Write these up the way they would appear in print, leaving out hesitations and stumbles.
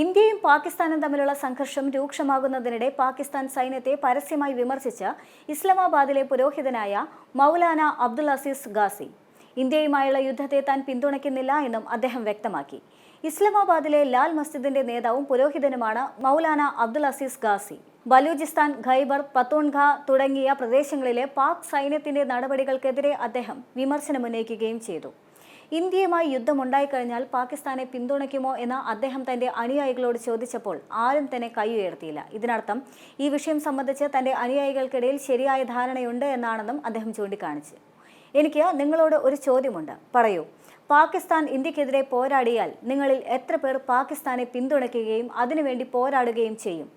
ഇന്ത്യയും പാകിസ്ഥാനും തമ്മിലുള്ള സംഘർഷം രൂക്ഷമാകുന്നതിനിടെ പാകിസ്ഥാൻ സൈന്യത്തെ പരസ്യമായി വിമർശിച്ച ഇസ്ലാമാബാദിലെ പുരോഹിതനായ മൗലാന അബ്ദുൽ അസീസ് ഗാസി ഇന്ത്യയുമായുള്ള യുദ്ധത്തെ താൻ പിന്തുണയ്ക്കുന്നില്ല എന്നും അദ്ദേഹം വ്യക്തമാക്കി. ഇസ്ലാമാബാദിലെ ലാൽ മസ്ജിദിന്റെ നേതാവും പുരോഹിതനുമാണ് മൗലാന അബ്ദുൽ അസീസ് ഗാസി. ബലൂചിസ്ഥാൻ, ഖൈബർ പത്തൂൺഖ തുടങ്ങിയ പ്രദേശങ്ങളിലെ പാക് സൈന്യത്തിന്റെ നടപടികൾക്കെതിരെ അദ്ദേഹം വിമർശനമുന്നയിക്കുകയും ചെയ്തു. ഇന്ത്യയുമായി യുദ്ധമുണ്ടായിക്കഴിഞ്ഞാൽ പാകിസ്ഥാനെ പിന്തുണയ്ക്കുമോ എന്ന് അദ്ദേഹം തന്റെ അനുയായികളോട് ചോദിച്ചപ്പോൾ ആരും തന്നെ കൈ ഉയർത്തിയില്ല. ഇതിനർത്ഥം ഈ വിഷയം സംബന്ധിച്ച് തന്റെ അനുയായികൾക്കിടയിൽ ശരിയായ ധാരണയുണ്ട് എന്നാണെന്നും അദ്ദേഹം ചൂണ്ടിക്കാണിച്ചു. എനിക്ക് നിങ്ങളോട് ഒരു ചോദ്യമുണ്ട്, പറയൂ, പാകിസ്ഥാൻ ഇന്ത്യക്കെതിരെ പോരാടിയാൽ നിങ്ങളിൽ എത്ര പേർ പാകിസ്ഥാനെ പിന്തുണയ്ക്കുകയും അതിനുവേണ്ടി പോരാടുകയും ചെയ്യും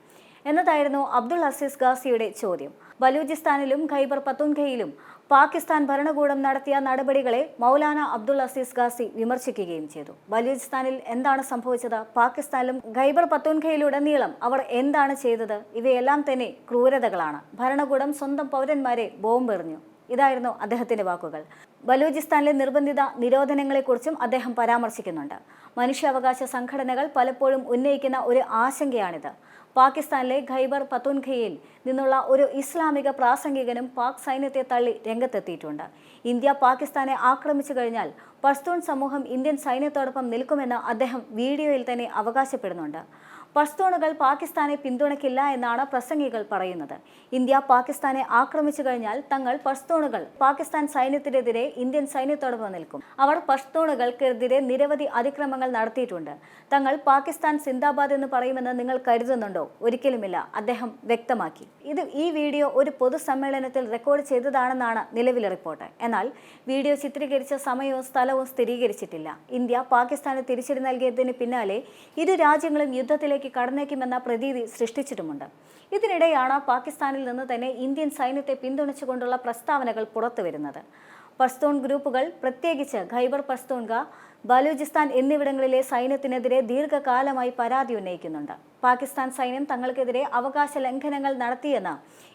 എന്നതായിരുന്നു അബ്ദുൽ അസീസ് ഗാസിയുടെ ചോദ്യം. ബലൂചിസ്ഥാനിലും ഖൈബർ പത്തൂൺഖയിലും പാകിസ്ഥാൻ ഭരണകൂടം നടത്തിയ നടപടികളെ മൗലാന അബ്ദുൽ അസീസ് ഗാസി വിമർശിക്കുകയും ചെയ്തു. ബലൂചിസ്ഥാനിൽ എന്താണ് സംഭവിച്ചത്? പാകിസ്ഥാനിലും ഖൈബർ പത്തൂൺഖയിലുടനീളം അവർ എന്താണ് ചെയ്തത്? ഇവയെല്ലാം തന്നെ ക്രൂരതകളാണ്. ഭരണകൂടം സ്വന്തം പൗരന്മാരെ ബോംബെറിഞ്ഞു. ഇതായിരുന്നു അദ്ദേഹത്തിന്റെ വാക്കുകൾ. ബലൂചിസ്ഥാനിലെ നിർബന്ധിത നിരോധനങ്ങളെക്കുറിച്ചും അദ്ദേഹം പരാമർശിക്കുന്നുണ്ട്. മനുഷ്യാവകാശ സംഘടനകൾ പലപ്പോഴും ഉന്നയിക്കുന്ന ഒരു ആശങ്കയാണിത്. പാകിസ്ഥാനിലെ ഖൈബർ പത്തൂൺഖയിൽ നിന്നുള്ള ഒരു ഇസ്ലാമിക പ്രാസംഗികനും പാക് സൈന്യത്തെ തള്ളി രംഗത്തെത്തിയിട്ടുണ്ട്. ഇന്ത്യ പാകിസ്ഥാനെ ആക്രമിച്ചു കഴിഞ്ഞാൽ പഷ്തൂൺ സമൂഹം ഇന്ത്യൻ സൈന്യത്തോടൊപ്പം നിൽക്കുമെന്ന് അദ്ദേഹം വീഡിയോയിൽ തന്നെ അവകാശപ്പെടുന്നുണ്ട്. പഷ്തൂണുകൾ പാകിസ്ഥാനെ പിന്തുണയ്ക്കില്ല എന്നാണ് പ്രസംഗികൾ പറയുന്നത്. ഇന്ത്യ പാകിസ്ഥാനെ ആക്രമിച്ചു കഴിഞ്ഞാൽ തങ്ങൾ പഷ്തൂണുകൾ പാകിസ്ഥാൻ സൈന്യത്തിനെതിരെ ഇന്ത്യൻ സൈന്യത്തോടൊപ്പം നിൽക്കും. അവർ പഷ്തൂണുകൾക്കെതിരെ നിരവധി അതിക്രമങ്ങൾ നടത്തിയിട്ടുണ്ട്. തങ്ങൾ പാകിസ്ഥാൻ സിന്ദാബാദ് എന്ന് പറയുമെന്ന് നിങ്ങൾ കരുതുന്നുണ്ടോ? ഒരിക്കലുമില്ല, അദ്ദേഹം വ്യക്തമാക്കി. ഈ വീഡിയോ ഒരു പൊതുസമ്മേളനത്തിൽ റെക്കോർഡ് ചെയ്തതാണെന്നാണ് നിലവിലെ റിപ്പോർട്ട്. എന്നാൽ വീഡിയോ ചിത്രീകരിച്ച സമയവും സ്ഥലവും സ്ഥിരീകരിച്ചിട്ടില്ല. ഇന്ത്യ പാകിസ്ഥാന് തിരിച്ചടി നൽകിയതിന് പിന്നാലെ ഇരു രാജ്യങ്ങളും യുദ്ധത്തിലേക്ക് കടന്നേക്കുമെന്ന പ്രതീതി സൃഷ്ടിച്ചിട്ടുമുണ്ട്. ഇതിനിടെയാണ് പാകിസ്ഥാനിൽ നിന്ന് തന്നെ ഇന്ത്യൻ സൈന്യത്തെ പിന്തുണച്ചുകൊണ്ടുള്ള പ്രസ്താവനകൾ പുറത്തുവരുന്നത്. പഷ്തൂൺ ഗ്രൂപ്പുകൾ, പ്രത്യേകിച്ച് ഖൈബർ പഷ്തൂൺഖ, ബലൂചിസ്ഥാൻ എന്നിവിടങ്ങളിലെ സൈന്യത്തിനെതിരെ ദീർഘകാലമായി പരാതി ഉന്നയിക്കുന്നുണ്ട്. പാകിസ്ഥാൻ സൈന്യം തങ്ങൾക്കെതിരെ അവകാശ ലംഘനങ്ങൾ നടത്തിയെന്ന്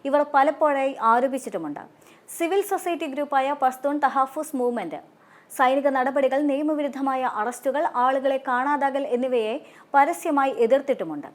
ഇവർ പലപ്പോഴായി ആരോപിച്ചിട്ടുമുണ്ട്. സിവിൽ സൊസൈറ്റി ഗ്രൂപ്പായ പഷ്തൂൺ തഹാഫുസ് മൂവ്മെന്റ് സൈനിക നടപടികൾ, നിയമവിരുദ്ധമായ അറസ്റ്റുകൾ, ആളുകളെ കാണാതാകൽ എന്നിവയെ പരസ്യമായി എതിർത്തിട്ടുമുണ്ട്.